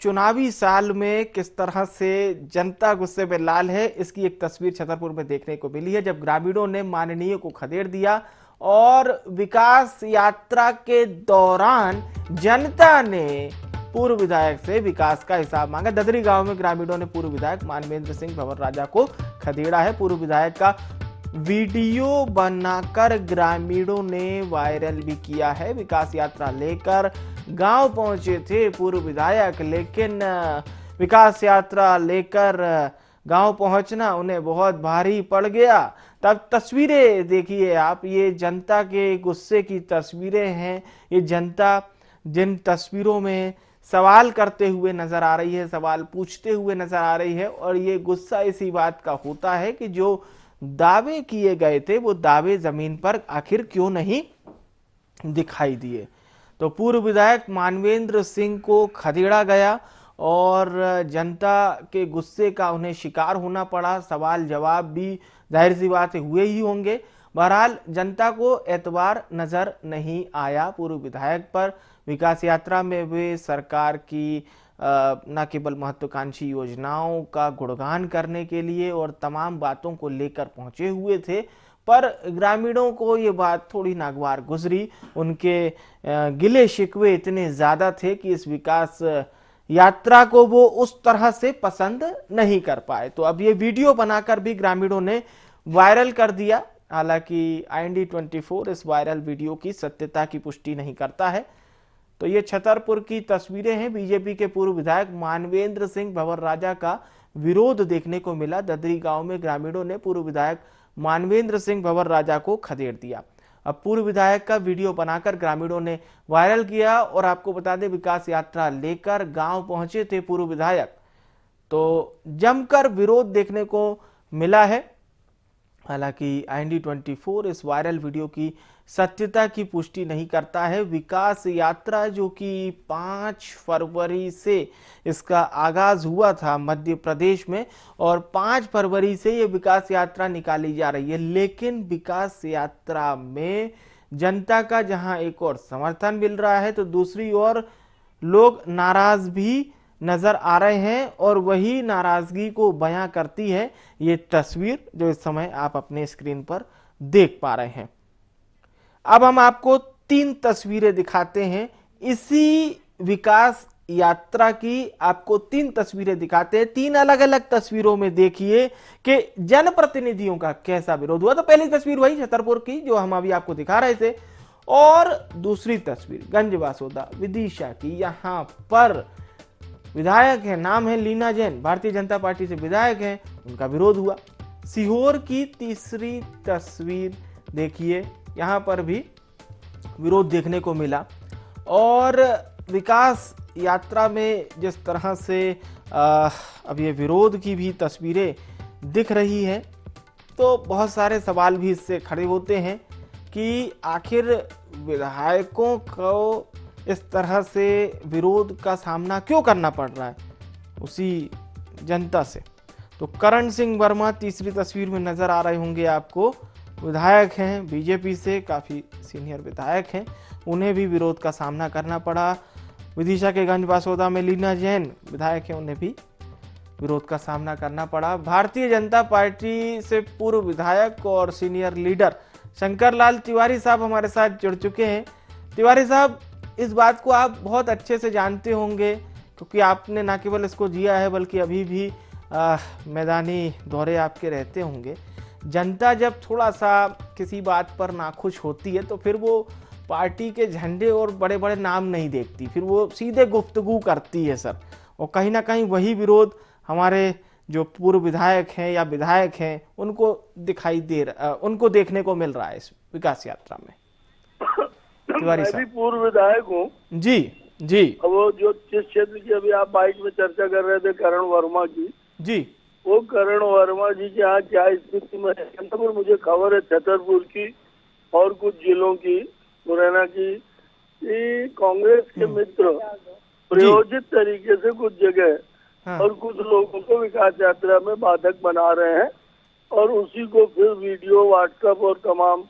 चुनावी साल में किस तरह से जनता गुस्से में लाल है, इसकी एक तस्वीर छतरपुर में देखने को मिली है, जब ग्रामीणों ने माननीय को खदेड़ दिया और विकास यात्रा के दौरान जनता ने पूर्व विधायक से विकास का हिसाब मांगा। ददरी गांव में ग्रामीणों ने पूर्व विधायक मानवेंद्र सिंह भंवर राजा को खदेड़ा है। पूर्व विधायक का वीडियो बनाकर ग्रामीणों ने वायरल भी किया है। विकास यात्रा लेकर गांव पहुंचे थे पूर्व विधायक, लेकिन विकास यात्रा लेकर गांव पहुंचना उन्हें बहुत भारी पड़ गया। तब तस्वीरें देखिए आप, ये जनता के गुस्से की तस्वीरें हैं। ये जनता जिन तस्वीरों में सवाल करते हुए नजर आ रही है, सवाल पूछते हुए नजर आ रही है, और ये गुस्सा इसी बात का होता है कि जो दावे किए गए थे वो दावे जमीन पर आखिर क्यों नहीं दिखाई दिए। तो पूर्व विधायक मानवेंद्र सिंह को खदेड़ा गया और जनता के गुस्से का उन्हें शिकार होना पड़ा। सवाल जवाब भी जाहिर सी बात हुए ही होंगे। बहरहाल जनता को एतबार नजर नहीं आया पूर्व विधायक पर। विकास यात्रा में वे सरकार की न केवल महत्वाकांक्षी योजनाओं का गुणगान करने के लिए और तमाम बातों को लेकर पहुंचे हुए थे, पर ग्रामीणों को ये बात थोड़ी नागवार गुजरी। उनके गिले शिकवे इतने ज्यादा थे कि इस विकास यात्रा को वो उस तरह से पसंद नहीं कर पाए। तो अब ये वीडियो बनाकर भी ग्रामीणों ने वायरल कर दिया। हालांकि IND24 इस वायरल वीडियो की सत्यता की पुष्टि नहीं करता है। तो ये छतरपुर की तस्वीरें हैं। बीजेपी के पूर्व विधायक मानवेंद्र सिंह भंवर राजा का विरोध देखने को मिला। ददरी गांव में ग्रामीणों ने पूर्व विधायक मानवेंद्र सिंह भंवर राजा को खदेड़ दिया। अब पूर्व विधायक का वीडियो बनाकर ग्रामीणों ने वायरल किया। और आपको बता दें, विकास यात्रा लेकर गांव पहुंचे थे पूर्व विधायक, तो जमकर विरोध देखने को मिला है। हालांकि IND24 इस वायरल वीडियो की सत्यता की पुष्टि नहीं करता है। विकास यात्रा जो कि 5 फरवरी से इसका आगाज हुआ था मध्य प्रदेश में, और 5 फरवरी से ये विकास यात्रा निकाली जा रही है, लेकिन विकास यात्रा में जनता का जहां एक और समर्थन मिल रहा है, तो दूसरी ओर लोग नाराज भी नजर आ रहे हैं। और वही नाराजगी को बयां करती है ये तस्वीर जो इस समय आप अपने स्क्रीन पर देख पा रहे हैं। अब हम आपको 3 तस्वीरें दिखाते हैं। इसी विकास यात्रा की आपको 3 तस्वीरें दिखाते हैं। 3 अलग अलग तस्वीरों में देखिए कि जनप्रतिनिधियों का कैसा विरोध हुआ। तो पहली तस्वीर वही छतरपुर की जो हम अभी आपको दिखा रहे थे, और दूसरी तस्वीर गंजबासौदा विदिशा की। यहां पर विधायक है, नाम है लीना जैन, भारतीय जनता पार्टी से विधायक हैं, उनका विरोध हुआ। सीहोर की तीसरी तस्वीर देखिए, यहां पर भी विरोध देखने को मिला। और विकास यात्रा में जिस तरह से अब ये विरोध की भी तस्वीरें दिख रही हैं, तो बहुत सारे सवाल भी इससे खड़े होते हैं कि आखिर विधायकों को इस तरह से विरोध का सामना क्यों करना पड़ रहा है उसी जनता से। तो करण सिंह वर्मा तीसरी तस्वीर में नजर आ रहे होंगे आपको, विधायक हैं बीजेपी से, काफी सीनियर विधायक हैं, उन्हें भी विरोध का सामना करना पड़ा। विदिशा के गंजबासौदा में लीना जैन विधायक हैं, उन्हें भी विरोध का सामना करना पड़ा। भारतीय जनता पार्टी से पूर्व विधायक और सीनियर लीडर शंकर लाल तिवारी साहब हमारे साथ जुड़ चुके हैं। तिवारी साहब, इस बात को आप बहुत अच्छे से जानते होंगे, क्योंकि आपने न केवल इसको जिया है बल्कि अभी भी मैदानी दौरे आपके रहते होंगे। जनता जब थोड़ा सा किसी बात पर नाखुश होती है तो फिर वो पार्टी के झंडे और बड़े बड़े नाम नहीं देखती, फिर वो सीधे गुफ्तगू करती है सर। और कहीं ना कहीं वही विरोध हमारे जो पूर्व विधायक हैं या विधायक हैं उनको देखने को मिल रहा है इस विकास यात्रा में। मैं भी पूर्व विधायक हूँ जी जी। वो जो जिस क्षेत्र की अभी आप बाइक में चर्चा कर रहे थे करण वर्मा की जी, वो करण वर्मा जी के यहाँ क्या स्थिति में है, मुझे खबर है छतरपुर की और कुछ जिलों की, मुरैना की, कांग्रेस के मित्र प्रयोजित तरीके से कुछ जगह और कुछ लोगों को विकास यात्रा में बाधक बना रहे हैं और उसी को फिर वीडियो व्हाट्सएप और तमाम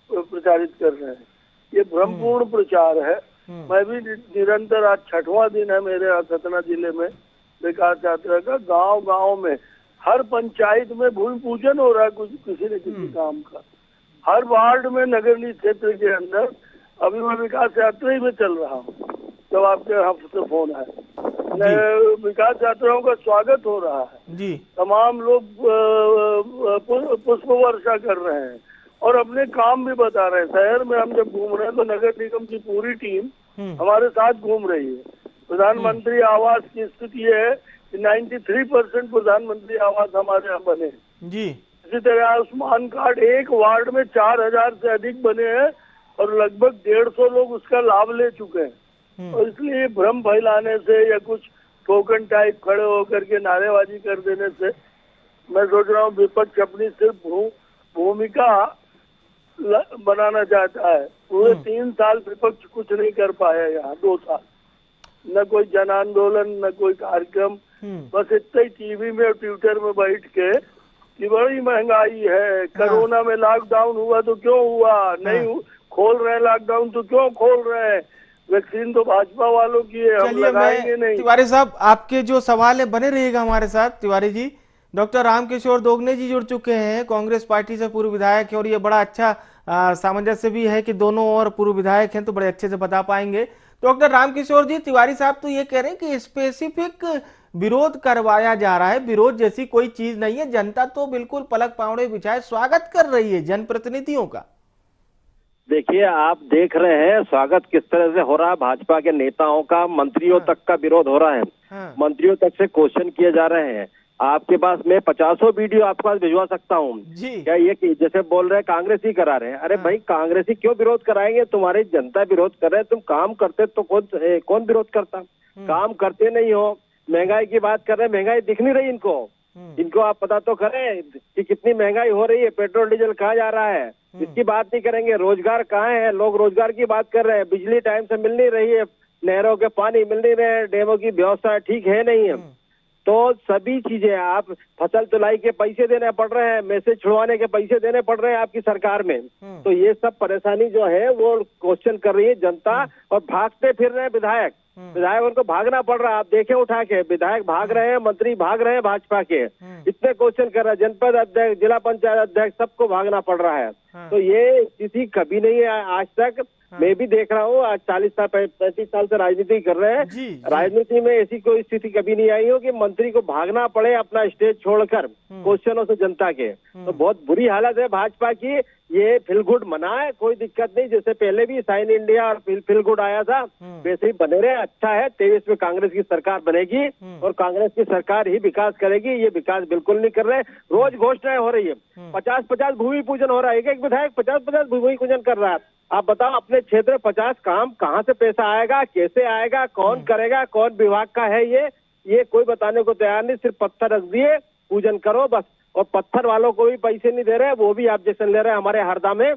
प्रचारित कर रहे हैं। ये भ्रमपूर्ण प्रचार है मैं भी निरंतर, आज 6वां दिन है मेरे यहाँ सतना जिले में विकास यात्रा का। गांव गांव में, हर पंचायत में भूमि पूजन हो रहा है कुछ किसी न किसी काम का। हर वार्ड में, नगरीय क्षेत्र के अंदर अभी मैं विकास यात्रा ही में चल रहा हूँ जब आपके हमसे फोन है। विकास यात्राओं का स्वागत हो रहा है जी। तमाम लोग पुष्प वर्षा कर रहे हैं और अपने काम भी बता रहे हैं। शहर में हम जब घूम रहे हैं तो नगर निगम की पूरी टीम हमारे साथ घूम रही है। प्रधानमंत्री आवास की स्थिति ये है कि 93% प्रधानमंत्री आवास हमारे यहाँ बने जी। इसी तरह आयुष्मान कार्ड एक वार्ड में 4000 से अधिक बने हैं और लगभग 150 लोग उसका लाभ ले चुके हैं। और इसलिए भ्रम फैलाने से या कुछ टोकन टाइप खड़े होकर के नारेबाजी कर देने से मैं सोच रहा हूँ विपक्ष अपनी सिर्फ भूमिका बनाना चाहता है। पूरे 3 साल विपक्ष कुछ नहीं कर पाया यहाँ, 2 साल न कोई जन आंदोलन, न कोई कार्यक्रम, बस इतना ही टीवी में और ट्विटर में बैठ के कि बड़ी महंगाई है, कोरोना में लॉकडाउन हुआ तो क्यों हुआ, नहीं खोल रहे लॉकडाउन तो क्यों खोल रहे हैं, वैक्सीन तो भाजपा वालों की है, हम लगाएंगे नहीं। तिवारी साहब, आपके जो सवाल है बने रहिएगा हमारे साथ। तिवारी जी, डॉक्टर रामकिशोर दोगने जी जुड़ चुके हैं, कांग्रेस पार्टी से पूर्व विधायक है और ये बड़ा अच्छा सामंजस्य भी है कि दोनों और पूर्व विधायक हैं तो बड़े अच्छे से बता पाएंगे। डॉक्टर रामकिशोर जी, तिवारी साहब तो ये कह रहे हैं कि स्पेसिफिक विरोध करवाया जा रहा है, विरोध जैसी कोई चीज नहीं है, जनता तो बिल्कुल पलक पावड़े बिछाए स्वागत कर रही है जनप्रतिनिधियों का। देखिए, आप देख रहे हैं स्वागत किस तरह से हो रहा है। भाजपा के नेताओं का मंत्रियों तक का विरोध हो रहा है। मंत्रियों तक से क्वेश्चन किए जा रहे हैं। आपके पास मैं 50 वीडियो आपके पास भिजवा सकता हूँ। क्या ये कि जैसे बोल रहे हैं कांग्रेस ही करा रहे हैं, अरे भाई कांग्रेस ही क्यों विरोध कराएंगे, तुम्हारी जनता विरोध कर रहे हैं, तुम काम करते तो कौन विरोध करता। काम करते नहीं हो, महंगाई की बात कर रहे हैं, महंगाई दिख नहीं रही इनको आप पता तो करें कि कितनी महंगाई हो रही है, पेट्रोल डीजल कहाँ जा रहा है, इसकी बात नहीं करेंगे। रोजगार कहाँ है, लोग रोजगार की बात कर रहे हैं। बिजली टाइम से मिल नहीं रही है, नहरों के पानी मिल नहीं रहे, डैमों की व्यवस्था ठीक है नहीं है, तो सभी चीजें, आप फसल तुलाई के पैसे देने पड़ रहे हैं, मैसेज छुड़वाने के पैसे देने पड़ रहे हैं आपकी सरकार में। तो ये सब परेशानी जो है वो क्वेश्चन कर रही है जनता। और भागते फिर रहे विधायक उनको भागना पड़ रहा है। आप देखें उठा के, विधायक भाग रहे हैं, मंत्री भाग रहे हैं भाजपा के, इतने क्वेश्चन कर रहे हैं, जनपद अध्यक्ष, जिला पंचायत अध्यक्ष, सबको भागना पड़ रहा है। तो ये स्थिति कभी नहीं है आज तक। मैं भी देख रहा हूँ, आज 40 साल 35 साल से राजनीति कर रहे हैं। राजनीति में ऐसी कोई स्थिति कभी नहीं आई हो कि मंत्री को भागना पड़े अपना स्टेज छोड़कर क्वेश्चनों से जनता के। तो बहुत बुरी हालत है भाजपा की। ये फील गुड मनाए, कोई दिक्कत नहीं, जैसे पहले भी साइन इंडिया और फील गुड आया था वैसे ही बने रहे। अच्छा है, 23 में कांग्रेस की सरकार बनेगी और कांग्रेस की सरकार ही विकास करेगी। ये विकास बिल्कुल नहीं कर रहे, रोज घोषणाएं हो रही है, 50-50 भूमि पूजन हो रहा है, एक विधायक 50-50 भूमि पूजन कर रहा है। आप बताओ अपने क्षेत्र 50 काम, कहाँ से पैसा आएगा, कैसे आएगा, कौन करेगा, कौन विभाग का है ये कोई बताने को तैयार नहीं। सिर्फ पत्थर रख दिए, पूजन करो बस। और पत्थर वालों को भी पैसे नहीं दे रहे, वो भी ऑब्जेक्शन ले रहे हैं। हमारे हरदा में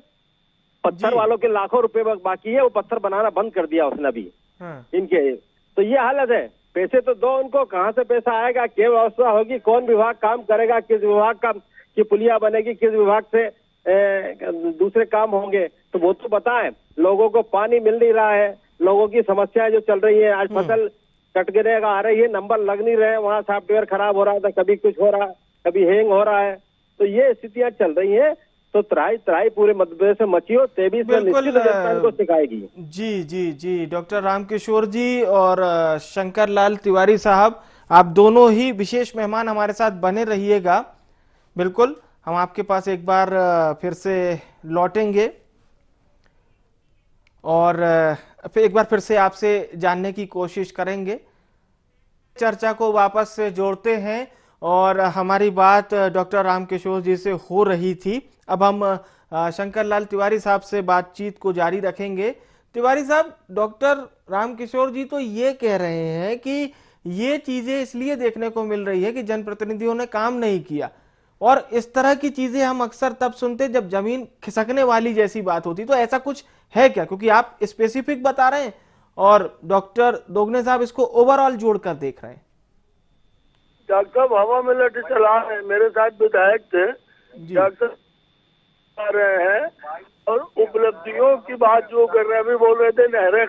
पत्थर वालों के लाखों रुपए बाकी है, वो पत्थर बनाना बंद कर दिया उसने अभी इनके। तो ये हालत है, पैसे तो दो उनको, कहाँ से पैसा आएगा, क्या व्यवस्था होगी, कौन विभाग काम करेगा, किस विभाग का की पुलिया बनेगी, किस विभाग से दूसरे काम होंगे, तो वो तो बताएं। लोगों को पानी मिल नहीं रहा है, लोगों की समस्याएं जो चल रही है, आज फसल कट गिरे आ रही है, नंबर लग नहीं रहे, वहाँ सॉफ्टवेयर खराब हो रहा था, कभी कुछ हो रहा है, कभी हैंग हो रहा है। तो ये स्थितियां चल रही हैं। तो त्राही पूरे मध्य प्रदेश में मची हो, 23 में निश्चित जनता को सिखाएगी। जी जी जी, डॉक्टर रामकिशोर जी और शंकर लाल तिवारी साहब, आप दोनों ही विशेष मेहमान हमारे साथ बने रहिएगा। बिल्कुल, हम आपके पास एक बार फिर से लौटेंगे और फिर एक बार फिर से आपसे जानने की कोशिश करेंगे। चर्चा को वापस से जोड़ते हैं और हमारी बात डॉक्टर रामकिशोर जी से हो रही थी। अब हम शंकर लाल तिवारी साहब से बातचीत को जारी रखेंगे। तिवारी साहब, डॉक्टर रामकिशोर जी तो ये कह रहे हैं कि ये चीजें इसलिए देखने को मिल रही है कि जनप्रतिनिधियों ने काम नहीं किया, और इस तरह की चीजें हम अक्सर तब सुनते जब जमीन खिसकने वाली जैसी बात होती। तो ऐसा कुछ है क्या, क्योंकि आप स्पेसिफिक बता रहे हैं और डॉक्टर दोगने साहब इसको ओवरऑल जोड़कर देख रहे हैं। डॉक्टर साहब हवा में लट चला है, मेरे साथ विधायक थे, डॉक्टर आ रहे हैं और उपलब्धियों की बात जो कर रहे हैं, अभी बोल रहे थे नहरें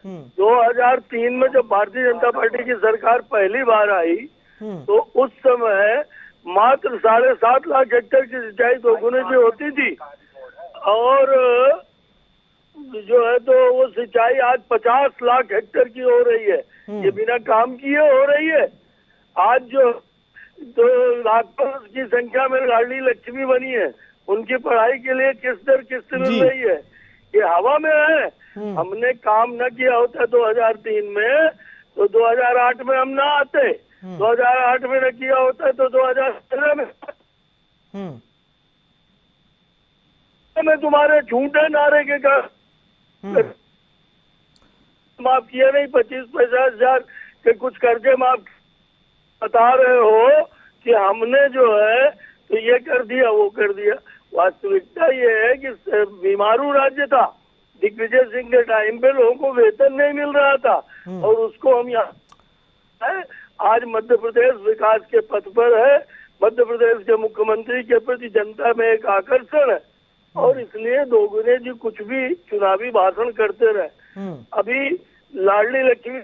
2003 में जब भारतीय जनता पार्टी की सरकार पहली बार आई तो उस समय मात्र 7.5 लाख हेक्टेयर की सिंचाई दोगुने से होती थी और जो है तो वो सिंचाई आज 50 लाख हेक्टेयर की हो रही है। ये बिना काम किए हो रही है। आज जो तो लाखों की संख्या में लाडली लक्ष्मी बनी है, उनकी पढ़ाई के लिए किस्त मिल रही है। ये हवा में है। हमने काम न किया होता 2003 में तो 2008 में हम ना आते। 2008 में न किया होता तो 2013 में मैं तुम्हारे झूठे नारे के माफ किया नहीं, 25-50 हजार के कुछ कर्जे माफ बता रहे हो कि हमने जो है तो ये कर दिया वो कर दिया। वास्तविकता ये है कि बीमारू राज्य था। दिग्विजय सिंह के टाइम पे लोगों को वेतन नहीं मिल रहा था और उसको हम यहाँ आज मध्य प्रदेश विकास के पथ पर है। मध्य प्रदेश के मुख्यमंत्री के प्रति जनता में एक आकर्षण है और इसलिए दोगुने जी कुछ भी चुनावी भाषण करते रहे। अभी लाडली लक्ष्मी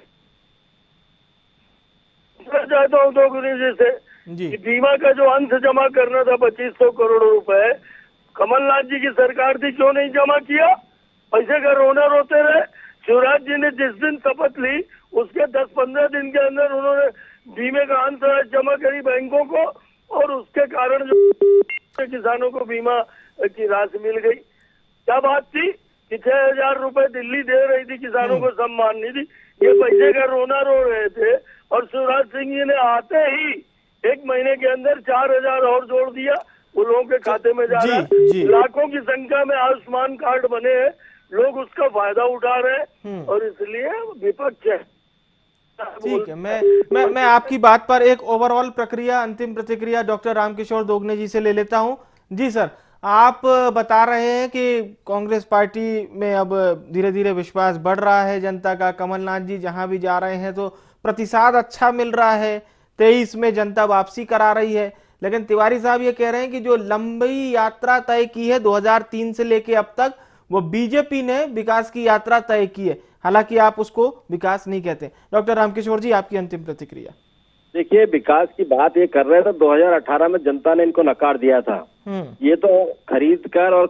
चाहता हूँ दोगुने जी से कि बीमा का जो अंश जमा करना था 2500 करोड़ रुपए, कमलनाथ जी की सरकार थी, क्यों नहीं जमा किया? पैसे का रोना रोते रहे। शिवराज जी ने जिस दिन शपथ ली उसके 10-15 दिन के अंदर उन्होंने बीमे का अंश जमा करी बैंकों को और उसके कारण जो किसानों को बीमा की राशि मिल गई। क्या बात थी कि 6,000 रुपए दिल्ली दे रही थी किसानों को सम्मान निधि, ये पैसे का रोना रो रहे थे और शिवराज सिंह जी ने आते ही 1 महीने के अंदर 4,000 और जोड़ दिया, वो लोगों के खाते में जा रहा है। लाखों की संख्या में आयुष्मान कार्ड बने हैं, लोग उसका फायदा उठा रहे हैं और इसलिए विपक्ष है। ठीक है, मैं आपकी बात पर एक ओवरऑल प्रक्रिया, अंतिम प्रतिक्रिया डॉक्टर रामकिशोर दोगने जी से ले लेता हूं। जी सर, आप बता रहे हैं कि कांग्रेस पार्टी में अब धीरे धीरे विश्वास बढ़ रहा है जनता का। कमलनाथ जी जहां भी जा रहे हैं तो प्रतिसाद अच्छा मिल रहा है। 23 में जनता वापसी करा रही है। लेकिन तिवारी साहब ये कह रहे हैं कि जो लंबी यात्रा तय की है 2003 से लेके अब तक, वो बीजेपी ने विकास की यात्रा तय की है। हालांकि आप उसको विकास नहीं कहते। डॉक्टर रामकिशोर जी, आपकी अंतिम प्रतिक्रिया। देखिए, विकास की बात ये कर रहे थे, 2018 में जनता ने इनको नकार दिया था। ये तो खरीद कर और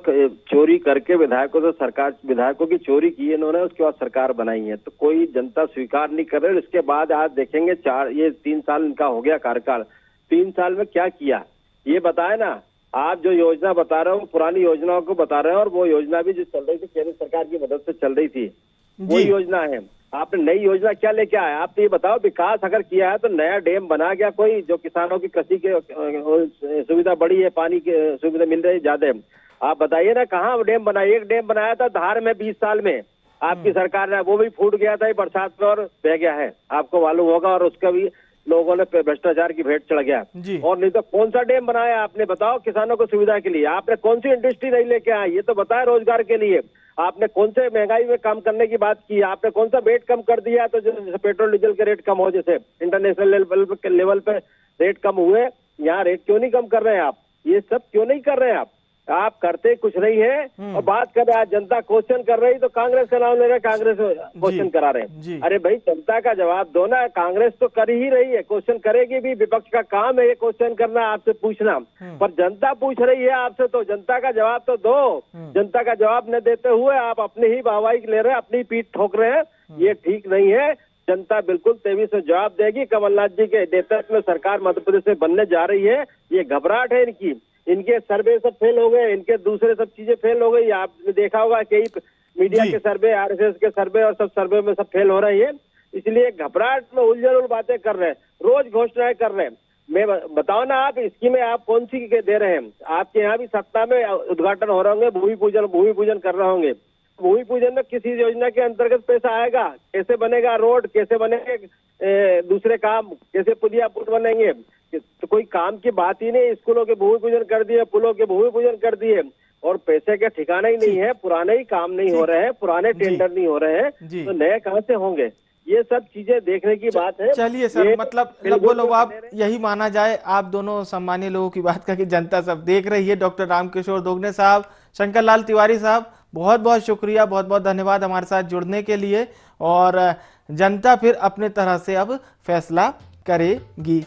चोरी करके विधायकों से सरकार, विधायकों की चोरी की इन्होंने, उसके बाद सरकार बनाई है। तो कोई जनता स्वीकार नहीं कर रही। इसके बाद आज देखेंगे 3 साल इनका हो गया कार्यकाल। 3 साल में क्या किया ये बताए ना। आप जो योजना बता रहे हो पुरानी योजनाओं को बता रहे हैं और वो योजना भी जो चल रही थी केंद्र सरकार की मदद से चल रही थी वो योजना है। आपने नई योजना क्या लेके आए? आप तो ये बताओ, विकास अगर किया है तो नया डैम बना गया कोई, जो किसानों की कृषि के सुविधा बढ़ी है, पानी की सुविधा मिल रही है ज्यादा। आप बताइए ना, कहाँ डैम बना? एक डैम बनाया था धार में 20 साल में आपकी सरकार ने, वो भी फूट गया था बरसात में और बह गया है, आपको मालूम होगा। और उसका भी लोगों ने भ्रष्टाचार की भेंट चढ़ गया। और नहीं तो कौन सा डैम बनाया आपने? बताओ, किसानों को सुविधा के लिए आपने कौन सी इंडस्ट्री नहीं लेके आए? ये तो बताया रोजगार के लिए। आपने कौन से महंगाई में कम करने की बात की? आपने कौन सा रेट कम कर दिया तो जैसे पेट्रोल डीजल के रेट कम हो, जैसे इंटरनेशनल लेवल पे रेट कम हुए, यहाँ रेट क्यों नहीं कम कर रहे हैं आप? ये सब क्यों नहीं कर रहे हैं आप करते कुछ नहीं है और बात कर रहे हैं। जनता क्वेश्चन कर रही तो कांग्रेस का नाम ले रहे, कांग्रेस क्वेश्चन करा रहे हैं। अरे भाई, जनता का जवाब दो ना। कांग्रेस तो कर ही रही है, क्वेश्चन करेगी भी। विपक्ष का काम है ये क्वेश्चन करना, आपसे पूछना। पर जनता पूछ रही है आपसे, तो जनता का जवाब तो दो। जनता का जवाब न देते हुए आप अपनी ही वाहवाही ले रहे हैं, अपनी पीठ ठोक रहे हैं। ये ठीक नहीं है। जनता बिल्कुल 23 में जवाब देगी। कमलनाथ जी के नेतृत्व में सरकार मध्य प्रदेश में बनने जा रही है। ये घबराहट है इनकी। इनके सर्वे सब फेल हो गए, इनके दूसरे सब चीजें फेल हो गई। आपने देखा होगा कई मीडिया के सर्वे, आरएसएस के सर्वे और सब सर्वे में सब फेल हो रही है। इसलिए घबराहट में उलझन बातें कर रहे हैं, रोज घोषणाएं कर रहे हैं। मैं बताओ ना, आप स्कीमें आप कौन सी दे रहे हैं? आपके यहाँ भी सत्ता में उद्घाटन हो रहे होंगे, भूमि पूजन कर रहे होंगे। भूमि पूजन में किसी योजना के अंतर्गत पैसा आएगा? कैसे बनेगा रोड, कैसे बनेंगे दूसरे काम, कैसे पुलिया पुल बनेंगे? तो कोई काम की बात ही नहीं। स्कूलों के भूमि पूजन कर दिए, पुलों के भूमि पूजन कर दिए और पैसे का ठिकाना ही नहीं है। पुराने ही काम नहीं हो रहे हैं, पुराने टेंडर नहीं हो रहे हैं, तो नए कहां से होंगे? ये सब चीजें देखने की बात है। चलिए सर, मतलब लगभग आप यही माना जाए, आप दोनों सम्मानीय लोगों की बात का कि जनता सब देख रही है। डॉक्टर रामकिशोर दोगने साहब, शंकर लाल तिवारी साहब, बहुत बहुत शुक्रिया, बहुत बहुत धन्यवाद हमारे साथ जुड़ने के लिए। और जनता फिर अपने तरह से अब फैसला करेगी।